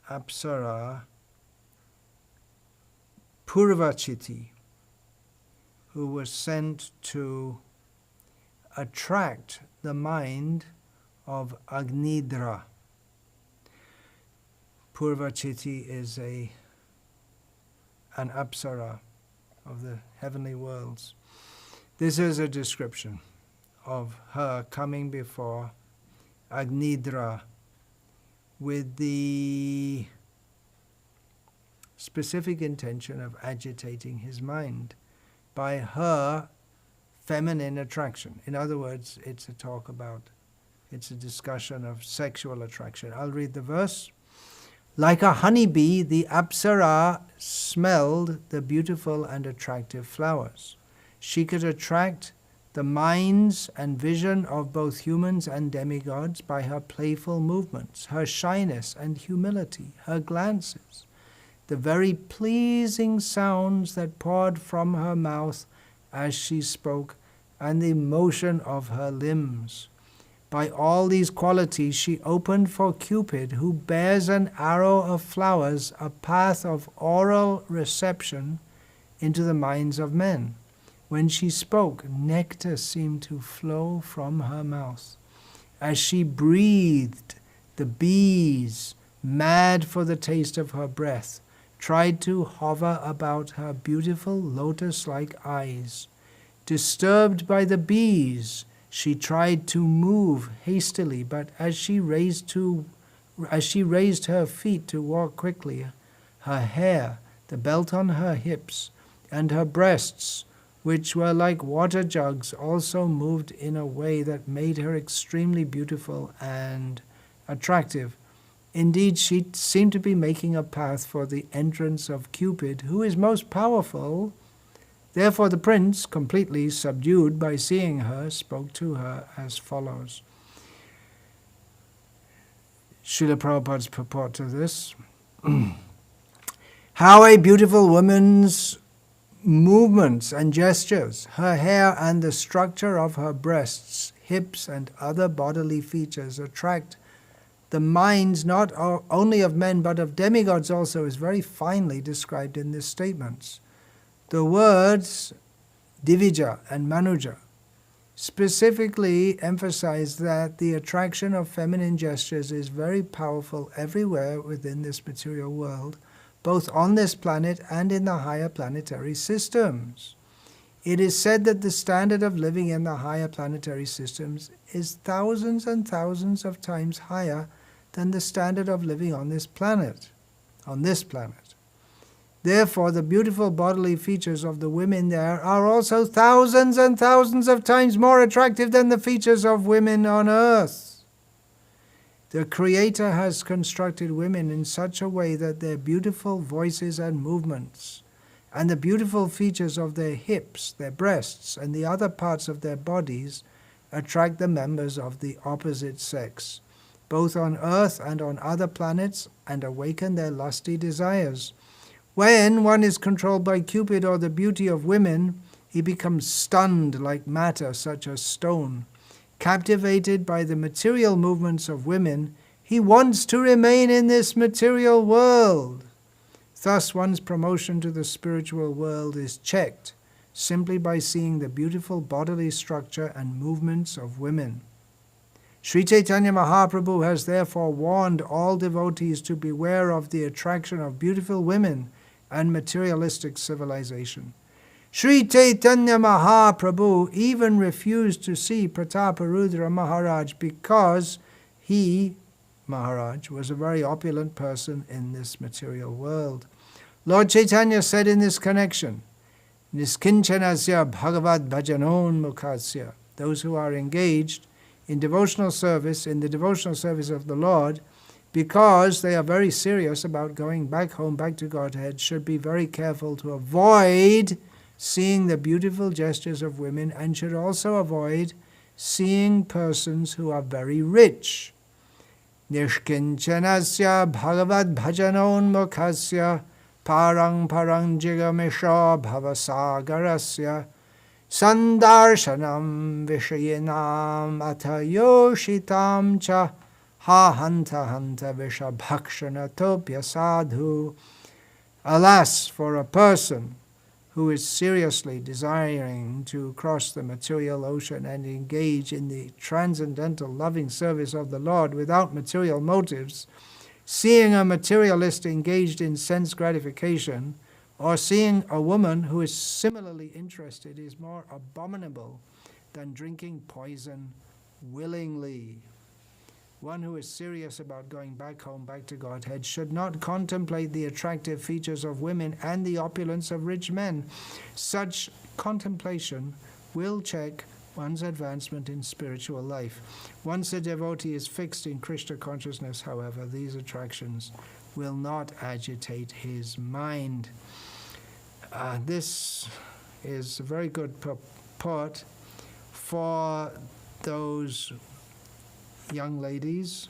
Apsara Purvachiti, who was sent to attract the mind of Agnidra. Purvachiti is an apsara of the heavenly worlds. This is a description of her coming before Agnidra with the specific intention of agitating his mind by her feminine attraction. In other words, it's a discussion of sexual attraction. I'll read the verse. Like a honeybee, the Apsara smelled the beautiful and attractive flowers. She could attract the minds and vision of both humans and demigods by her playful movements, her shyness and humility, her glances, the very pleasing sounds that poured from her mouth as she spoke, and the motion of her limbs. By all these qualities she opened for Cupid, who bears an arrow of flowers, a path of oral reception into the minds of men. When she spoke, nectar seemed to flow from her mouth. As she breathed, the bees, mad for the taste of her breath, tried to hover about her beautiful lotus-like eyes. Disturbed by the bees, she tried to move hastily, but as she raised her feet to walk quickly, her hair, the belt on her hips, and her breasts, which were like water jugs, also moved in a way that made her extremely beautiful and attractive. Indeed, she seemed to be making a path for the entrance of Cupid, who is most powerful. Therefore the prince, completely subdued by seeing her, spoke to her as follows. Srila Prabhupada's purport to this. How a beautiful woman's movements and gestures, her hair and the structure of her breasts, hips and other bodily features attract the minds not only of men but of demigods also is very finely described in these statements. The words Divija and Manuja specifically emphasize that the attraction of feminine gestures is very powerful everywhere within this material world, both on this planet and in the higher planetary systems. It is said that the standard of living in the higher planetary systems is thousands and thousands of times higher than the standard of living on this planet. Therefore, the beautiful bodily features of the women there are also thousands and thousands of times more attractive than the features of women on earth. The Creator has constructed women in such a way that their beautiful voices and movements, and the beautiful features of their hips, their breasts, and the other parts of their bodies attract the members of the opposite sex, both on earth and on other planets, and awaken their lusty desires. When one is controlled by Cupid or the beauty of women, he becomes stunned like matter, such as stone. Captivated by the material movements of women, he wants to remain in this material world. Thus one's promotion to the spiritual world is checked simply by seeing the beautiful bodily structure and movements of women. Sri Chaitanya Mahaprabhu has therefore warned all devotees to beware of the attraction of beautiful women and materialistic civilization. Sri Chaitanya Mahaprabhu even refused to see Prataparudra Maharaj because he, Maharaj, was a very opulent person in this material world. Lord Chaitanya said in this connection, Niskinchanasya Bhagavad Bhajanon Mukhasya, those who are engaged in devotional service, in the devotional service of the Lord, because they are very serious about going back home, back to Godhead, should be very careful to avoid seeing the beautiful gestures of women, and should also avoid seeing persons who are very rich. Nishkinchanasya Bhagavad Bhajanon Mukhasya Parang Parang Jigamisha Bhavasagarasya Sandarshanam Vishayinam Atayoshitam Cha Ha hanta hanta vishabhakshana topya sadhu. Alas, for a person who is seriously desiring to cross the material ocean and engage in the transcendental loving service of the Lord without material motives, seeing a materialist engaged in sense gratification, or seeing a woman who is similarly interested is more abominable than drinking poison willingly. One who is serious about going back home, back to Godhead, should not contemplate the attractive features of women and the opulence of rich men. Such contemplation will check one's advancement in spiritual life. Once a devotee is fixed in Krishna consciousness, however, these attractions will not agitate his mind. This is a very good purport for those young ladies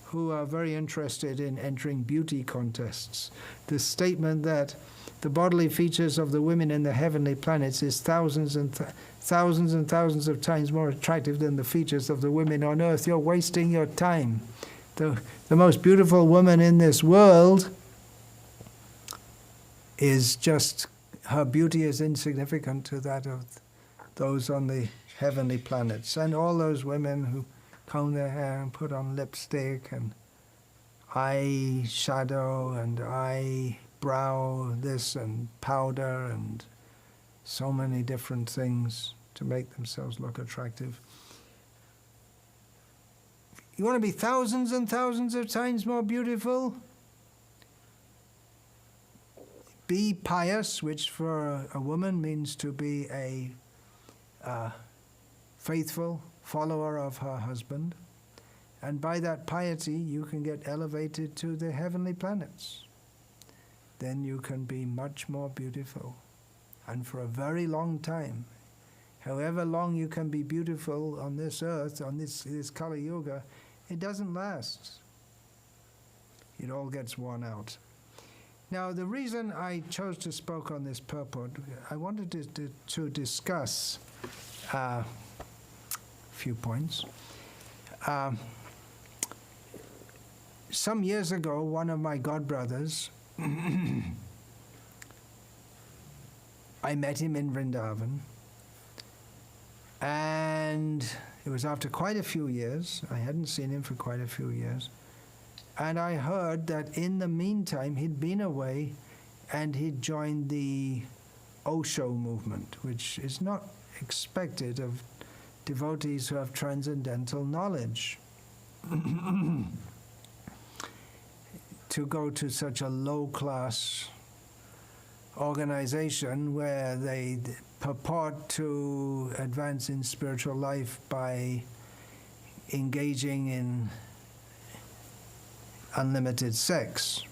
who are very interested in entering beauty contests. The statement that the bodily features of the women in the heavenly planets is thousands and thousands of times more attractive than the features of the women on earth. You're wasting your time. The most beautiful woman in this world is just, her beauty is insignificant to that of those on the heavenly planets. And all those women who comb their hair and put on lipstick and eyeshadow and eyebrow this and powder and so many different things to make themselves look attractive. You want to be thousands and thousands of times more beautiful? Be pious, which for a woman means to be a faithful follower of her husband, and by that piety you can get elevated to the heavenly planets. Then you can be much more beautiful, and for a very long time. However long you can be beautiful on this earth, on this Kali Yuga, it doesn't last. It all gets worn out. Now, the reason I chose to speak on this purport, I wanted to discuss a few points. Some years ago, one of my godbrothers, I met him in Vrindavan, and it was after quite a few years. I hadn't seen him for quite a few years. And I heard that in the meantime he'd been away and he'd joined the Osho movement, which is not expected of devotees who have transcendental knowledge. To go to such a low-class organization where they purport to advance in spiritual life by engaging in unlimited sex.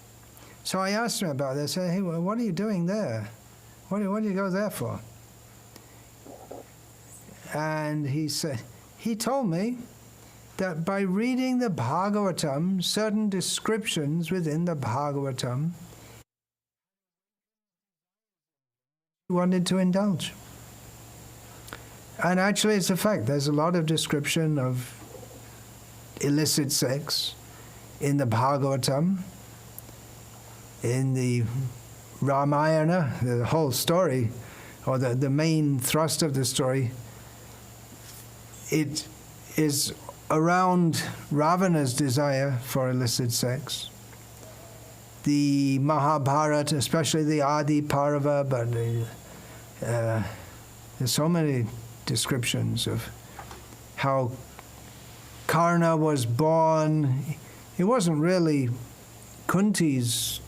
So I asked him about this. I said, hey, well, what are you doing there? What do you go there for? And he told me that by reading the Bhagavatam, certain descriptions within the Bhagavatam, he wanted to indulge. And actually it's a fact. There's a lot of description of illicit sex in the Bhagavatam, in the Ramayana, the whole story, or the main thrust of the story. It is around Ravana's desire for illicit sex. The Mahabharata, especially the Adi Parva, but there's so many descriptions of how Karna was born. It wasn't really Kunti's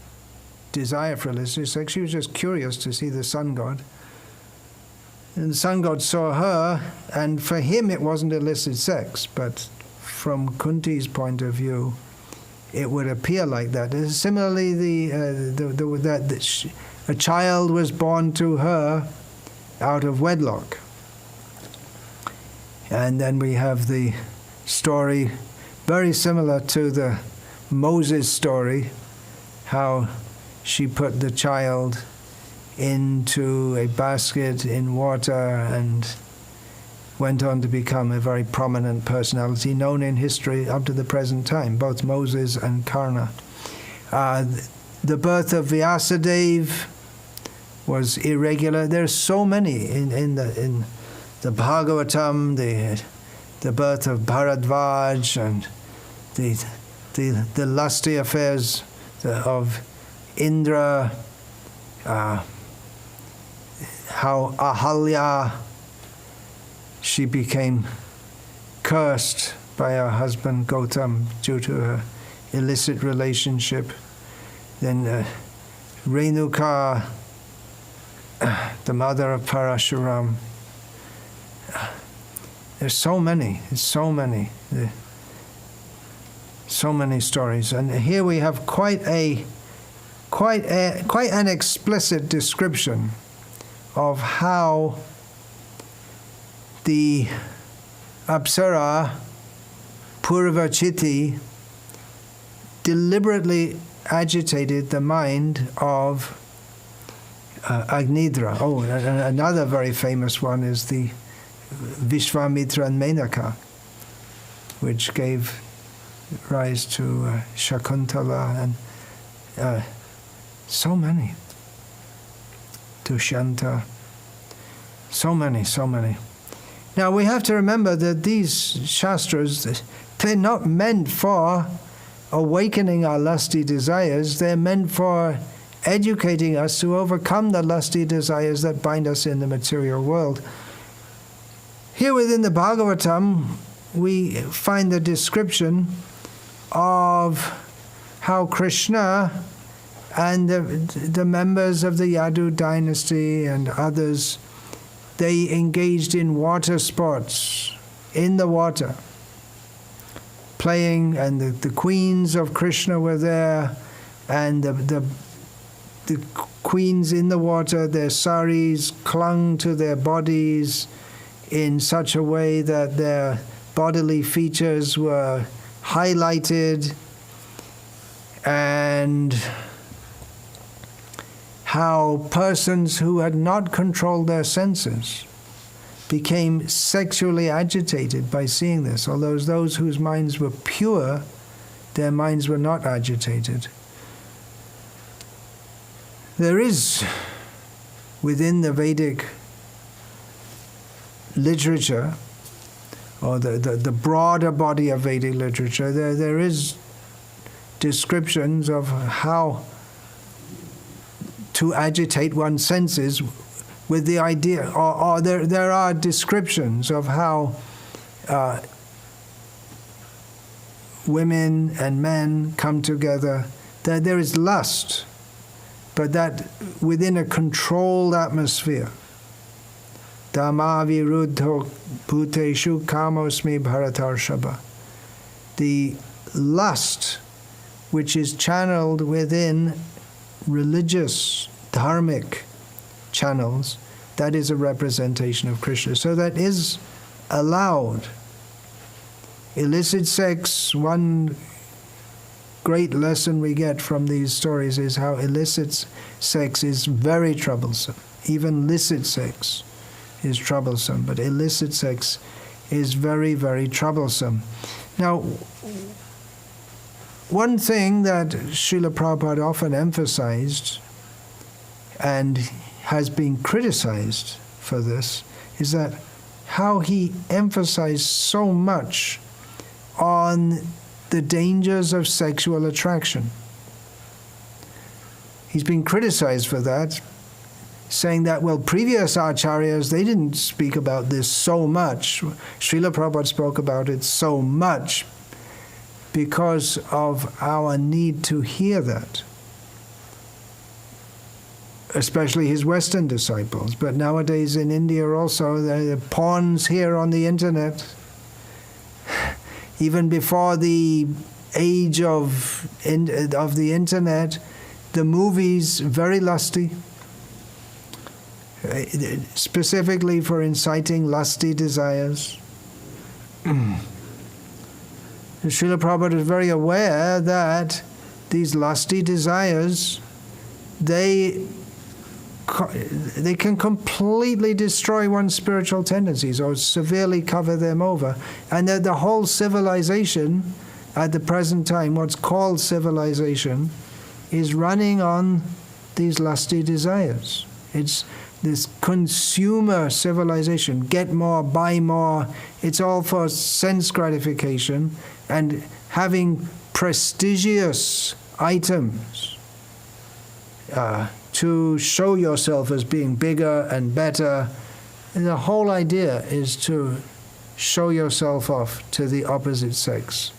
desire for illicit sex. She was just curious to see the sun god. And the sun god saw her, and for him it wasn't illicit sex, but from Kunti's point of view, it would appear like that. Similarly, a child was born to her out of wedlock. And then we have the story very similar to the Moses story, how she put the child into a basket in water and went on to become a very prominent personality known in history up to the present time, both Moses and Karna. The birth of Vyasadeva was irregular. There's so many in the Bhagavatam, the birth of Bharadvaj, and the lusty affairs of Indra, how Ahalya, she became cursed by her husband Gautam due to her illicit relationship. Then Renuka, the mother of Parashuram. There's so many stories, and here we have quite an explicit description of how the Apsara Purvachiti deliberately agitated the mind of Agnidra. Oh, another very famous one is the Vishwamitra and Menaka, which gave rise to Shakuntala and so many. Dushyanta. So many. Now we have to remember that these shastras, they're not meant for awakening our lusty desires. They're meant for educating us to overcome the lusty desires that bind us in the material world. Here within the Bhagavatam, we find the description of how Krishna and the members of the Yadu dynasty and others, they engaged in water sports, in the water, playing, and the queens of Krishna were there, and the queens in the water, their saris clung to their bodies in such a way that their bodily features were highlighted, and how persons who had not controlled their senses became sexually agitated by seeing this, although those whose minds were pure, their minds were not agitated. There is, within the Vedic literature, or the broader body of Vedic literature, there is descriptions of how to agitate one's senses with the idea, or there are descriptions of how women and men come together, that there is lust, but that within a controlled atmosphere. Dhamma viruddho bhuteshu kamosmi bharatarshava. The lust which is channeled within religious, dharmic channels, that is a representation of Krishna. So that is allowed. Illicit sex, one great lesson we get from these stories is how illicit sex is very troublesome. Even licit sex is troublesome, but illicit sex is very, very troublesome. Now, one thing that Srila Prabhupada often emphasized and has been criticized for this is that how he emphasized so much on the dangers of sexual attraction. He's been criticized for that, saying that, well, previous acharyas, they didn't speak about this so much. Srila Prabhupada spoke about it so much because of our need to hear that, especially his Western disciples. But nowadays in India also, there are pawns here on the internet. Even before the age of the internet, the movies, very lusty, specifically for inciting lusty desires. Srila Prabhupada is very aware that these lusty desires, they they can completely destroy one's spiritual tendencies or severely cover them over. And that the whole civilization at the present time, what's called civilization, is running on these lusty desires. It's this consumer civilization. Get more, buy more. It's all for sense gratification and having prestigious items to show yourself as being bigger and better. And the whole idea is to show yourself off to the opposite sex,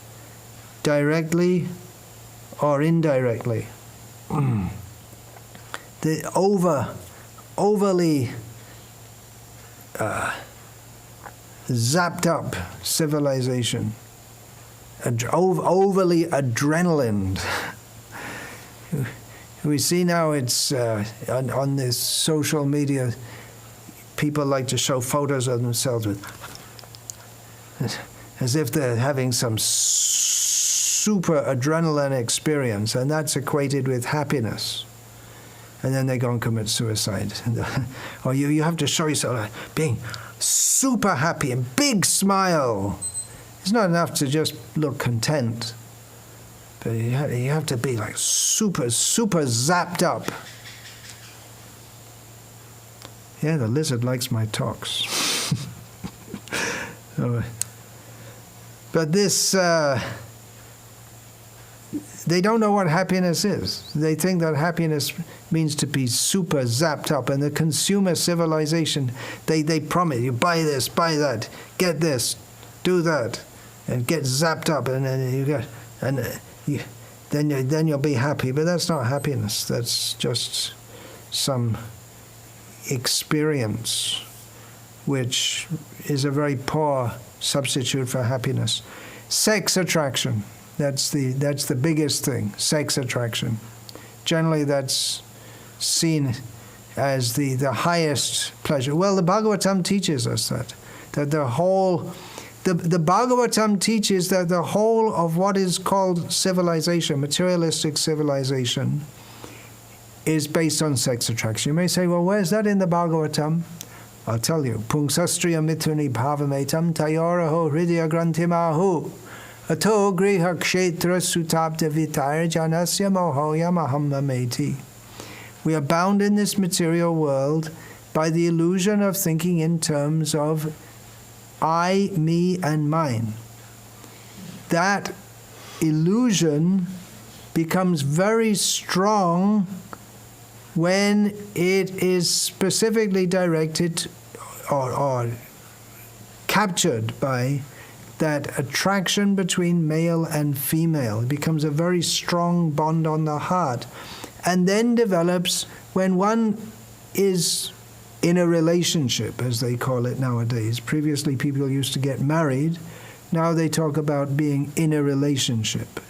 directly or indirectly. The overly zapped up civilization, overly adrenaline. We see now it's on this social media, people like to show photos of themselves with, as if they're having some super adrenaline experience, and that's equated with happiness. And then they go and commit suicide. Or you have to show yourself being super happy and big smile. It's not enough to just look content. But you have to be like super zapped up. Yeah, the lizard likes my talks. But this, they don't know what happiness is. They think that happiness means to be super zapped up. And the consumer civilization, they promise you, buy this, buy that, get this, do that, and get zapped up, and then you get, and then you'll be happy. But that's not happiness. That's just some experience, which is a very poor substitute for happiness. Sex attraction. That's the biggest thing. Sex attraction. Generally, that's seen as the highest pleasure. Well, the Bhagavatam teaches us that the Bhagavatam teaches that the whole of what is called civilization, materialistic civilization, is based on sex attraction. You may say, well, where's that in the Bhagavatam? I'll tell you. Pungsastriya mithuni bhavametam tayoraho hridya grantimahu ato griha kshetra sutabda vitar janasya mohoya mahammameti. We are bound in this material world by the illusion of thinking in terms of I, me, and mine. That illusion becomes very strong when it is specifically directed or captured by that attraction between male and female. It becomes a very strong bond on the heart, and then develops when one is in a relationship, as they call it nowadays. Previously, people used to get married. Now they talk about being in a relationship.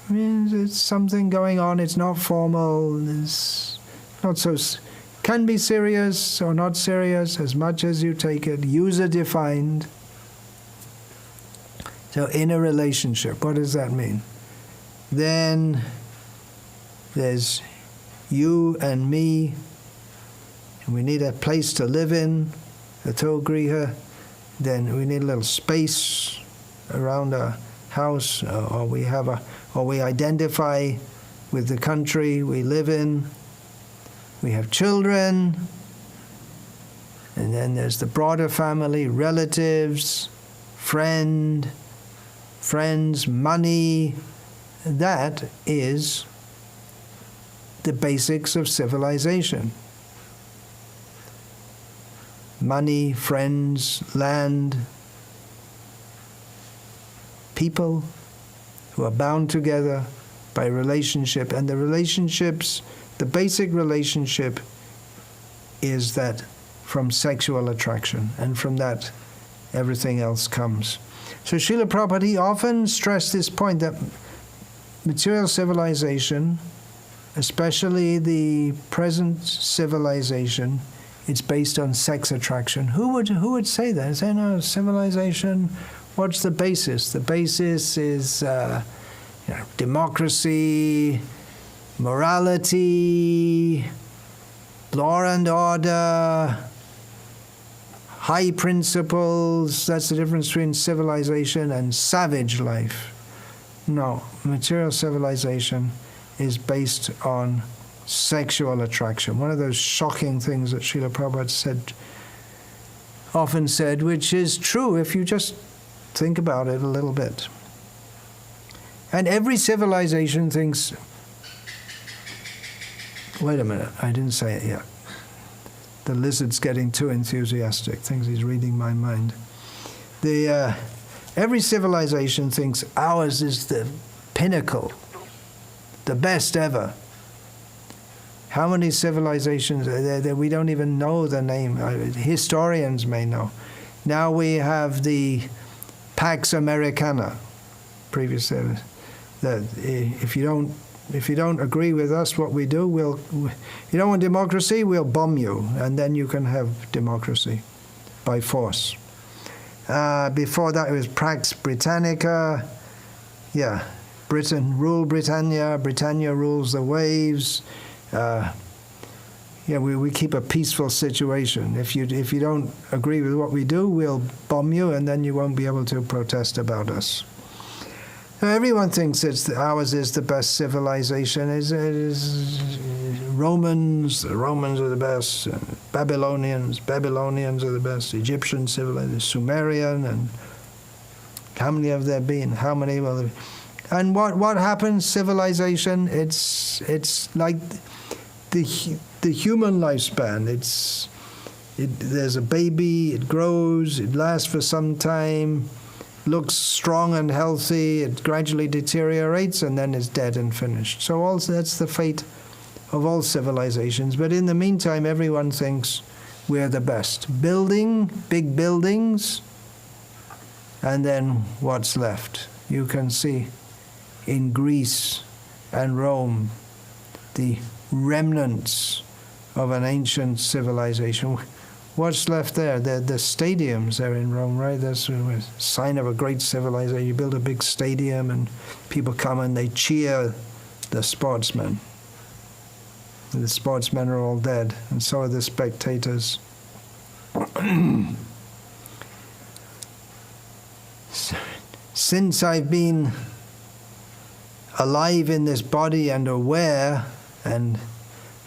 I mean, it's something going on. It's not formal. It's not so. Can be serious or not serious, as much as you take it. User-defined. So, in a relationship, what does that mean? Then there's you and me, and we need a place to live in, a griha. Then we need a little space around our house, or we identify with the country we live in. We have children, and then there's the broader family, relatives, friends, money. That is the basics of civilization. Money, friends, land, people who are bound together by relationship. And the relationships, the basic relationship is that from sexual attraction, and from that everything else comes. So Srila Prabhupada often stressed this point that material civilization, especially the present civilization, it's based on sex attraction. Who would say that? Say, no, civilization, what's the basis? The basis is democracy, morality, law and order, high principles. That's the difference between civilization and savage life. No, material civilization is based on sexual attraction. One of those shocking things that Srila Prabhupada often said, which is true if you just think about it a little bit. And every civilization thinks, wait a minute, I didn't say it yet. The lizard's getting too enthusiastic, thinks he's reading my mind. Every civilization thinks ours is the pinnacle, the best ever. How many civilizations are there? We don't even know the name. Historians may know. Now we have the Pax Americana. Previously, that if you don't agree with us, what we do, you don't want democracy, we'll bomb you, and then you can have democracy by force. Before that, it was Pax Britannica. Yeah, Britain rule Britannia. Britannia rules the waves. We keep a peaceful situation. If you don't agree with what we do, we'll bomb you, and then you won't be able to protest about us. Now, everyone thinks ours is the best civilization. It is Romans. The Romans are the best. Babylonians are the best. Egyptian civilization, Sumerian, and how many have there been? How many will there be? And what happens? Civilization. It's like the human lifespan. There's a baby. It grows. It lasts for some time. Looks strong and healthy. It gradually deteriorates and then is dead and finished. So also that's the fate of all civilizations. But in the meantime, everyone thinks we're the best. Building big buildings, and then what's left? You can see in Greece and Rome the remnants of an ancient civilization. What's left there? The stadiums there in Rome, right? That's a sign of a great civilization. You build a big stadium and people come and they cheer the sportsmen. And the sportsmen are all dead, and so are the spectators. Since I've been alive in this body and aware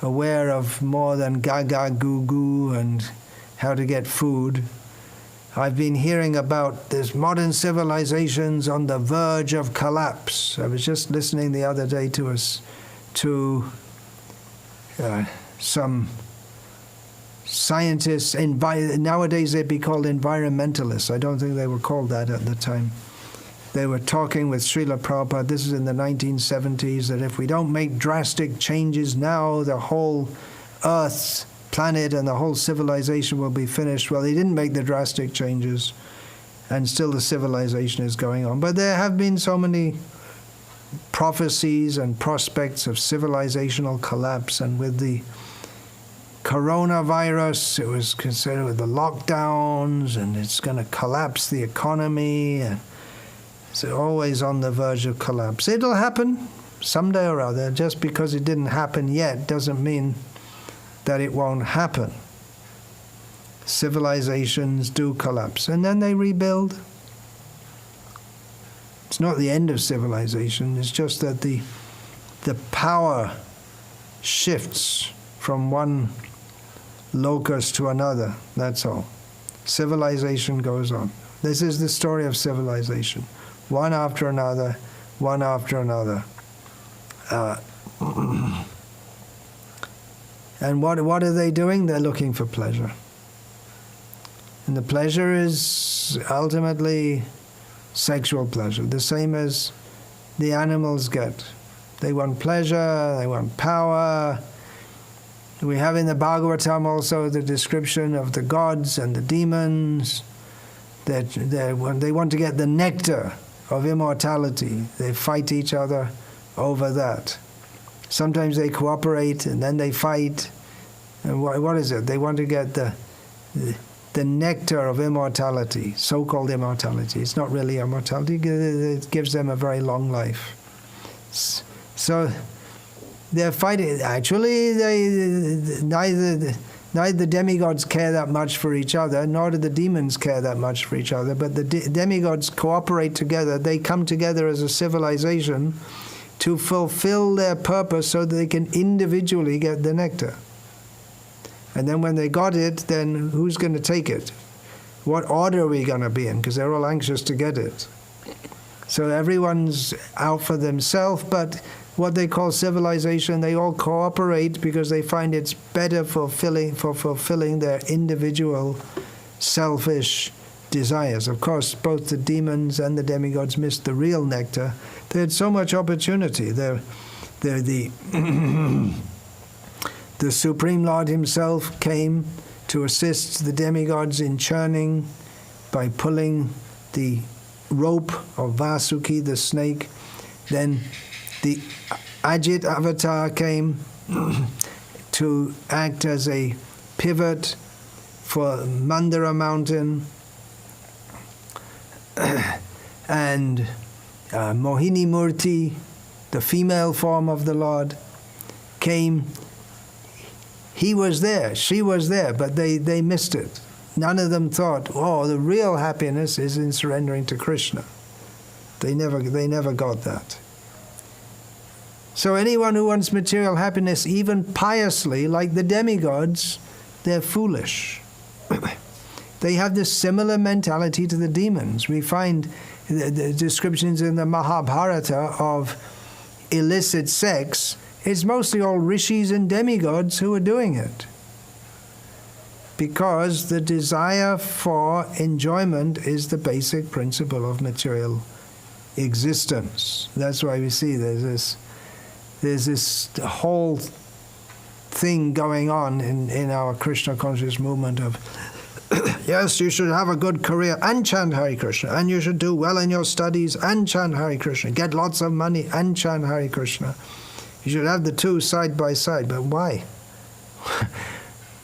of more than gaga goo goo and how to get food, I've been hearing about this modern civilizations on the verge of collapse. I was just listening the other day to some scientists. Nowadays they'd be called environmentalists. I don't think they were called that at the time. They were talking with Srila Prabhupada, this is in the 1970s, that if we don't make drastic changes now, the whole Earth, planet, and the whole civilization will be finished. Well, they didn't make the drastic changes, and still the civilization is going on. But there have been so many prophecies and prospects of civilizational collapse, and with the coronavirus, it was considered with the lockdowns, and it's going to collapse the economy, and it's always on the verge of collapse. It'll happen someday or other. Just because it didn't happen yet doesn't mean that it won't happen. Civilizations do collapse, and then they rebuild. It's not the end of civilization, it's just that the power shifts from one locus to another, that's all. Civilization goes on. This is the story of civilization. One after another, one after another. And what are they doing? They're looking for pleasure. And the pleasure is ultimately sexual pleasure, the same as the animals get. They want pleasure, they want power. We have in the Bhagavatam also the description of the gods and the demons, that they want to get the nectar of immortality. They fight each other over that. Sometimes they cooperate and then they fight. And what is it? They want to get the nectar of immortality, so-called immortality. It's not really immortality. It gives them a very long life. So they're fighting. Actually, neither the demigods care that much for each other, nor do the demons care that much for each other, but the demigods cooperate together. They come together as a civilization to fulfill their purpose so that they can individually get the nectar. And then when they got it, then who's going to take it? What order are we going to be in? Because they're all anxious to get it. So everyone's out for themselves, but what they call civilization, they all cooperate because they find it's better for fulfilling their individual selfish desires. Of course, both the demons and the demigods missed the real nectar. They had so much opportunity. They're the the Supreme Lord himself came to assist the demigods in churning by pulling the rope of Vasuki, the snake. Then the Ajit avatar came to act as a pivot for Mandara mountain. And Mohini Murti, the female form of the Lord, came. He was there, she was there, but they missed it. None of them thought, oh, the real happiness is in surrendering to Krishna. They never got that. So anyone who wants material happiness, even piously, like the demigods, they're foolish. They have this similar mentality to the demons. We find the descriptions in the Mahabharata of illicit sex. It's mostly all rishis and demigods who are doing it. Because the desire for enjoyment is the basic principle of material existence. That's why we see there's this whole thing going on in our Krishna conscious movement of yes, you should have a good career and chant Hare Krishna, and you should do well in your studies and chant Hare Krishna, get lots of money and chant Hare Krishna. You should have the two side by side, but why?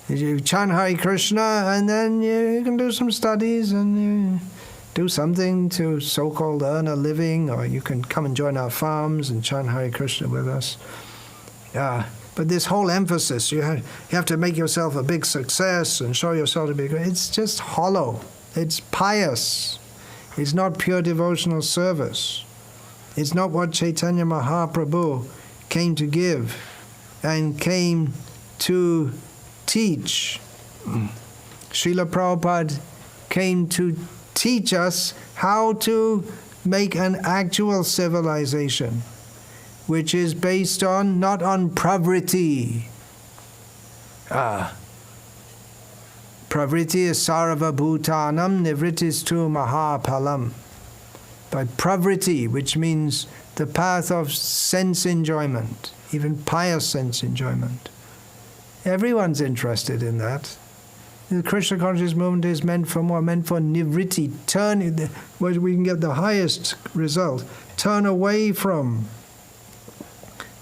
You chant Hare Krishna and then you can do some studies and you do something to so-called earn a living, or you can come and join our farms and chant Hare Krishna with us. But this whole emphasis, you have to make yourself a big success and show yourself to be great, it's just hollow. It's pious. It's not pure devotional service. It's not what Chaitanya Mahaprabhu came to give and came to teach. Srila Prabhupada came to teach us how to make an actual civilization, which is based on, not on pravriti. Pravriti is sarva bhutanam, nivritis tu mahapalam. By pravriti, which means the path of sense enjoyment, even pious sense enjoyment. Everyone's interested in that. The Krishna conscious movement is meant for more, meant for nivritti, where we can get the highest result. Turn away from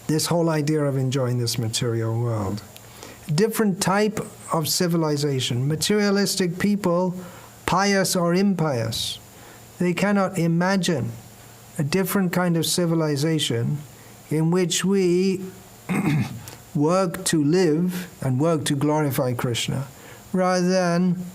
this whole idea of enjoying this material world. Different type of civilization. Materialistic people, pious or impious, they cannot imagine a different kind of civilization in which we work to live and work to glorify Krishna, rather than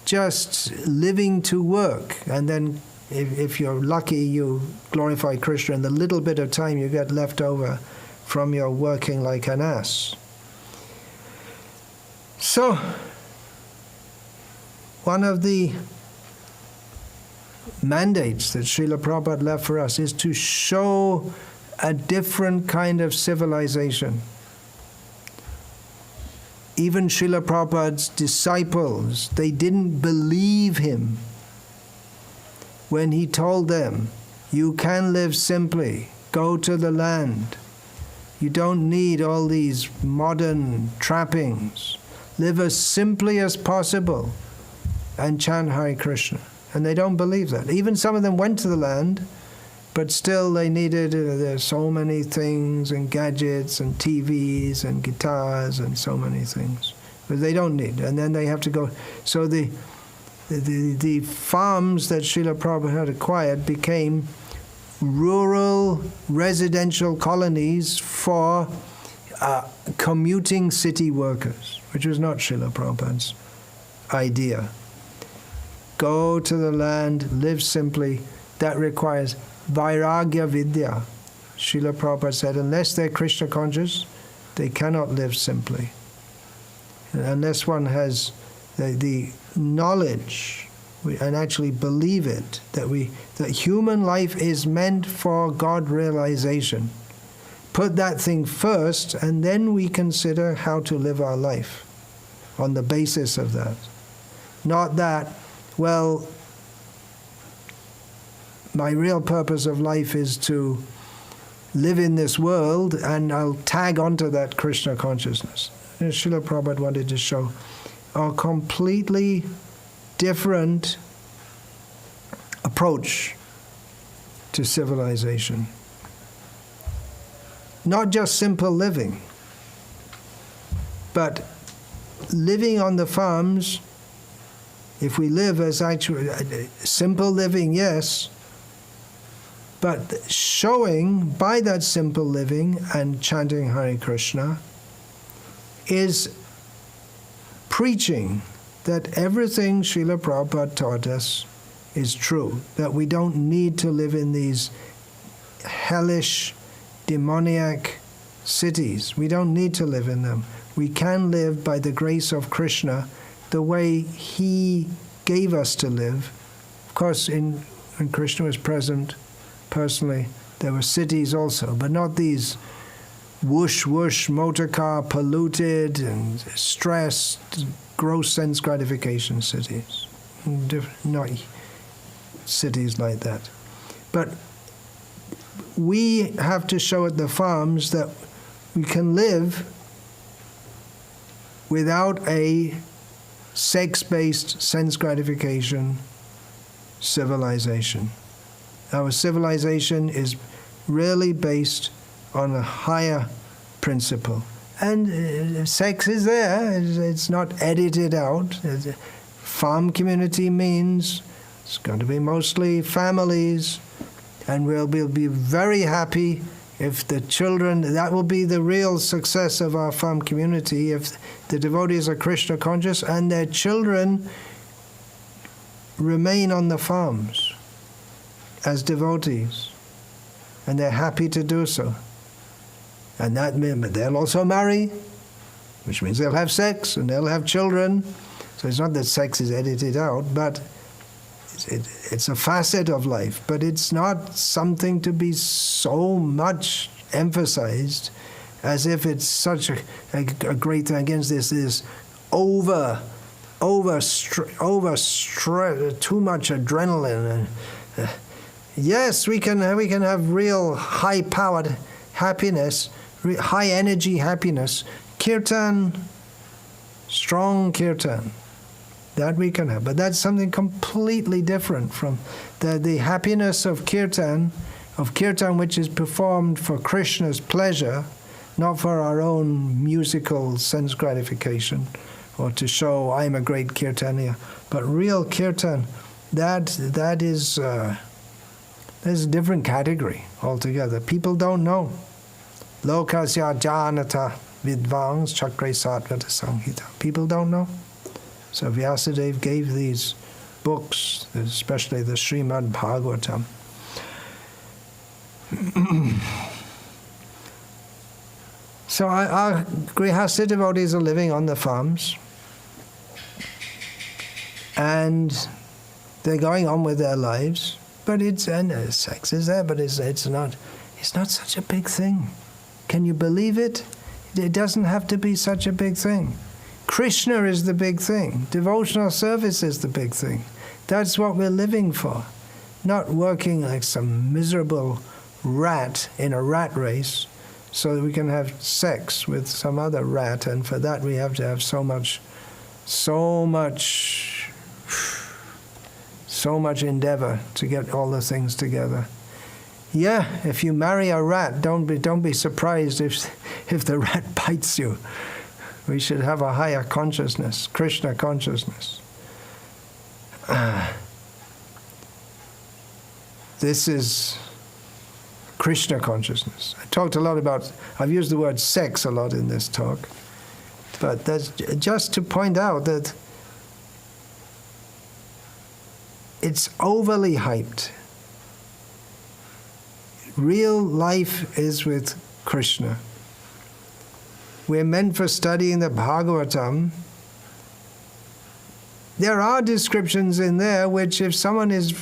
just living to work, and then if you're lucky you glorify Krishna in the little bit of time you get left over from your working like an ass. So, one of the mandates that Srila Prabhupada left for us is to show a different kind of civilization. Even Srila Prabhupada's disciples, they didn't believe him when he told them, you can live simply, go to the land. You don't need all these modern trappings. Live as simply as possible and chant Hare Krishna. And they don't believe that. Even some of them went to the land, but still they needed, there's so many things and gadgets and TVs and guitars and so many things. But they don't need. And then they have to go. So the farms that Srila Prabhupada had acquired became rural residential colonies for commuting city workers, which was not Srila Prabhupada's idea. Go to the land, live simply. That requires vairagya vidya. Srila Prabhupada said, unless they're Krishna conscious, they cannot live simply. Unless one has the knowledge and actually believe it, that human life is meant for God realization. Put that thing first, and then we consider how to live our life on the basis of that. Not that, well, my real purpose of life is to live in this world, and I'll tag onto that Krishna consciousness. And Srila Prabhupada wanted to show a completely different approach to civilization. Not just simple living, but living on the farms. If we live as actually simple living, yes, but showing by that simple living and chanting Hare Krishna is preaching that everything Srila Prabhupada taught us is true, that we don't need to live in these hellish, demoniac cities. We don't need to live in them. We can live by the grace of Krishna the way He gave us to live. Of course, when Krishna was present, personally, there were cities also, but not these whoosh, whoosh, motor car, polluted and stressed, gross sense gratification cities. Not cities like that. But we have to show at the farms that we can live without a sex-based sense gratification civilization. Our civilization is really based on a higher principle. And sex is there, it's not edited out. Farm community means it's going to be mostly families, and we'll be very happy if the children, that will be the real success of our farm community, if the devotees are Krishna conscious and their children remain on the farms as devotees, and they're happy to do so. And that means they'll also marry, which means they'll have sex and they'll have children. So it's not that sex is edited out, but it's a facet of life. But it's not something to be so much emphasized as if it's such a great thing against this too much adrenaline. Yes, we can have real high-powered happiness, high-energy happiness. Kirtan, strong kirtan, that we can have. But that's something completely different from the happiness of kirtan which is performed for Krishna's pleasure, not for our own musical sense gratification or to show I'm a great kirtaniya. But real kirtan, that is there's a different category altogether. People don't know. Lokasya janata vidvans chakre satvata samhita. People don't know. So Vyasadeva gave these books, especially the Srimad Bhagavatam. So our Grihastha devotees are living on the farms, and they're going on with their lives. But sex is there, but it's not such a big thing. Can you believe it? It doesn't have to be such a big thing. Krishna is the big thing. Devotional service is the big thing. That's what we're living for. Not working like some miserable rat in a rat race so that we can have sex with some other rat, and for that we have to have so much endeavor to get all the things together. Yeah, if you marry a rat, don't be surprised if the rat bites you. We should have a higher consciousness, Krishna consciousness. This is Krishna consciousness. I talked a lot about, I've used the word sex a lot in this talk, but that's just to point out that it's overly hyped. Real life is with Krishna. We're meant for studying the Bhagavatam. There are descriptions in there which, if someone is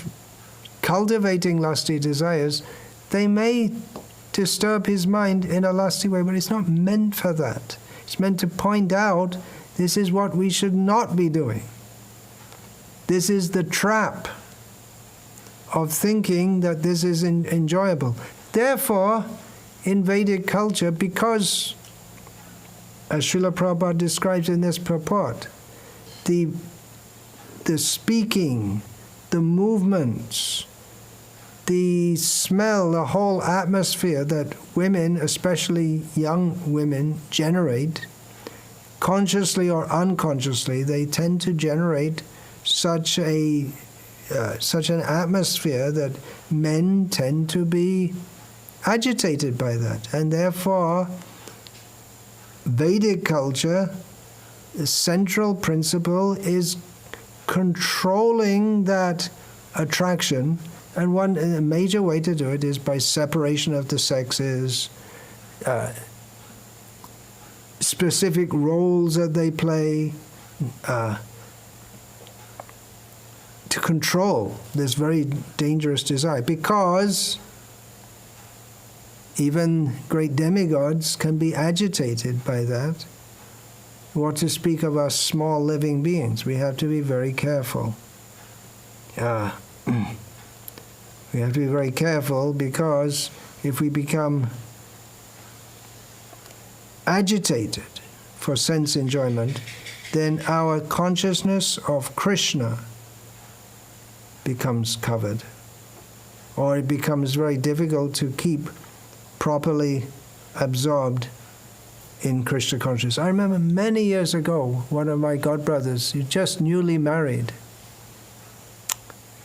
cultivating lusty desires, they may disturb his mind in a lusty way, but it's not meant for that. It's meant to point out this is what we should not be doing. This is the trap of thinking that this is enjoyable. Therefore, in Vedic culture, because, as Srila Prabhupada describes in this purport, the speaking, the movements, the smell, the whole atmosphere that women, especially young women, generate, consciously or unconsciously, they tend to generate such an atmosphere that men tend to be agitated by that. And therefore, Vedic culture, the central principle is controlling that attraction, and a major way to do it is by separation of the sexes, specific roles that they play, to control this very dangerous desire, because even great demigods can be agitated by that. What to speak of us small living beings? We have to be very careful. We have to be very careful, because if we become agitated for sense enjoyment, then our consciousness of Krishna becomes covered, or it becomes very difficult to keep properly absorbed in Krishna consciousness. I remember many years ago, one of my godbrothers, he just newly married,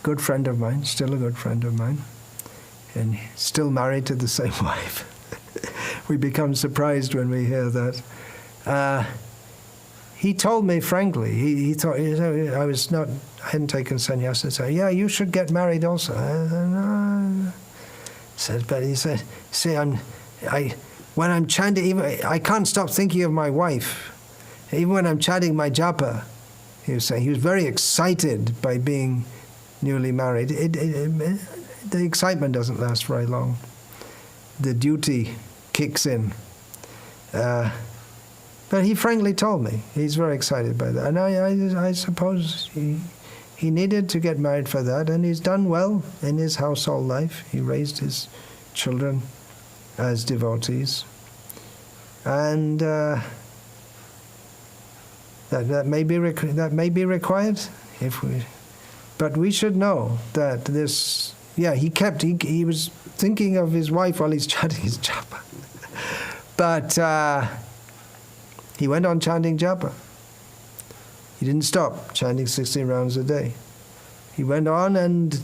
good friend of mine, still a good friend of mine, and still married to the same wife. We become surprised when we hear that. He told me frankly, he thought I hadn't taken sannyasa, so yeah, you should get married also. But he said, see, when I'm chanting, I can't stop thinking of my wife. Even when I'm chanting my japa, he was saying, he was very excited by being newly married. The excitement doesn't last very long. The duty kicks in. But he frankly told me he's very excited by that. And I suppose he needed to get married for that, and he's done well in his household life. He raised his children as devotees. And that may be required but we should know that this, he was thinking of his wife while he's chanting his japa. But he went on chanting japa. He didn't stop chanting 16 rounds a day. He went on, and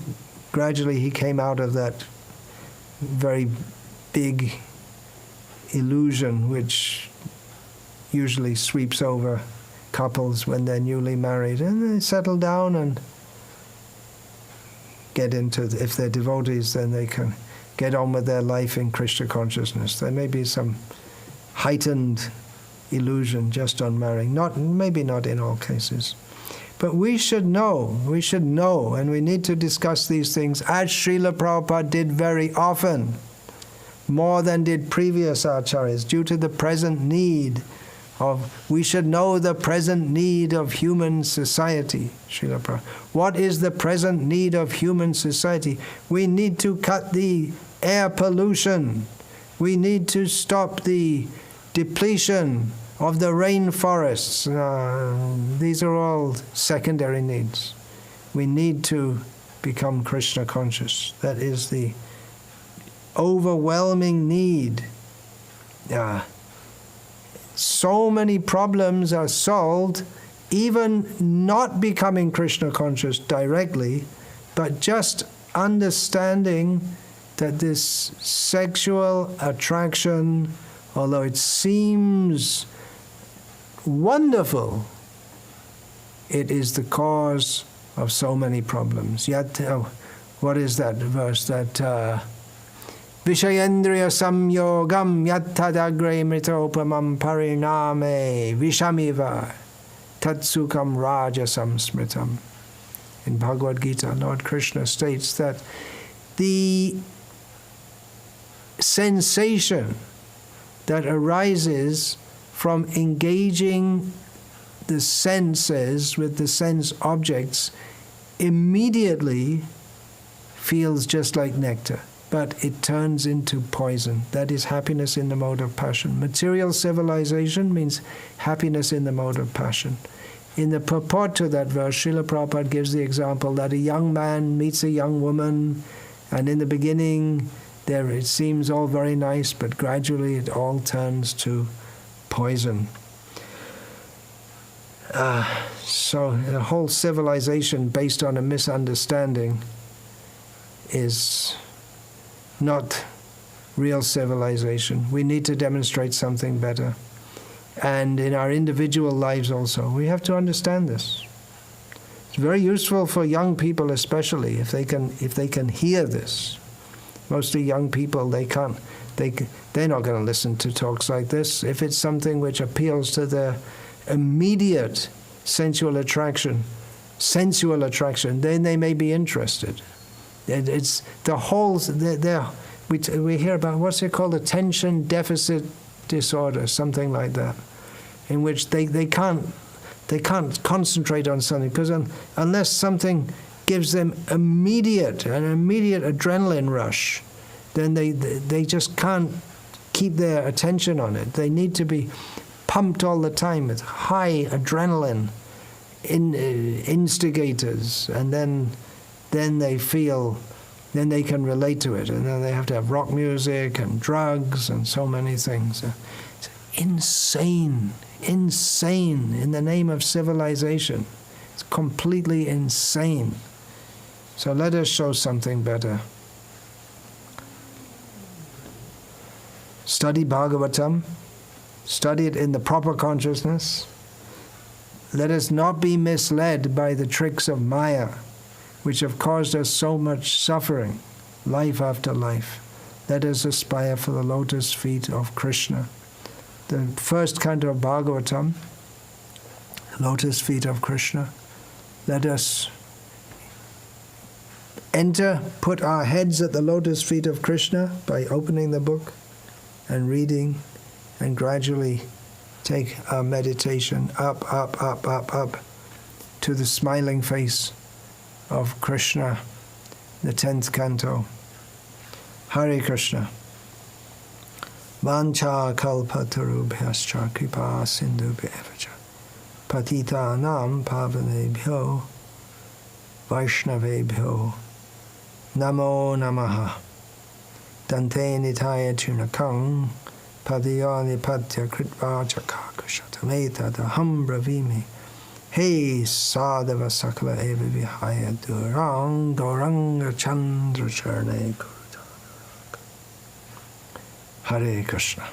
gradually he came out of that very big illusion which usually sweeps over couples when they're newly married, and they settle down and get into, if they're devotees, then they can get on with their life in Krishna consciousness. There may be some heightened illusion just on marrying, maybe not in all cases. But we should know, and we need to discuss these things, as Srila Prabhupada did very often, more than did previous acharyas, due to the present need we should know the present need of human society, Srila Prabhupada. What is the present need of human society? We need to cut the air pollution. We need to stop the depletion of the rainforests. These are all secondary needs. We need to become Krishna conscious. That is the overwhelming need. So many problems are solved, even not becoming Krishna conscious directly, but just understanding that this sexual attraction, although it seems wonderful, it is the cause of so many problems. Yet, what is that verse? That Vishayendriya samyogam yattadagre mritopamam pariname vishamiva tatsukam rajasam smritam. In Bhagavad Gita, Lord Krishna states that the sensation that arises from engaging the senses with the sense objects immediately feels just like nectar, but it turns into poison. That is happiness in the mode of passion. Material civilization means happiness in the mode of passion. In the purport to that verse, Srila Prabhupada gives the example that a young man meets a young woman, and in the beginning it seems all very nice, but gradually it all turns to poison. So the whole civilization based on a misunderstanding is not real civilization. We need to demonstrate something better. And in our individual lives also, we have to understand this. It's very useful for young people especially, if they can hear this. Mostly young people, they're not going to listen to talks like this. If it's something which appeals to their immediate sensual attraction, then they may be interested. It's the whole, we hear about, what's it called, attention deficit disorder, something like that, in which they can't concentrate on something, because unless something gives them an immediate adrenaline rush, then they just can't keep their attention on it. They need to be pumped all the time with high adrenaline instigators, and then they feel, then they can relate to it, and then they have to have rock music and drugs and so many things. It's insane in the name of civilization. It's completely insane. So let us show something better. Study Bhagavatam. Study it in the proper consciousness. Let us not be misled by the tricks of Maya, which have caused us so much suffering, life after life. Let us aspire for the lotus feet of Krishna. The first canto of Bhagavatam, lotus feet of Krishna. Let us put our heads at the lotus feet of Krishna by opening the book and reading, and gradually take our meditation up to the smiling face of Krishna, the 10th canto. Hare Krishna. Vancha kalpatarubhyascha kripa sindhubhyevacha patitanam pavanebhyo vaishnavebhyo namo namaha dante nitaya chunakam padiyani padya kritva chakakushatameta daham bravimi Hey sadhava sakala eva vihaya durang gauranga chandra charne kurutana. Hare Krishna.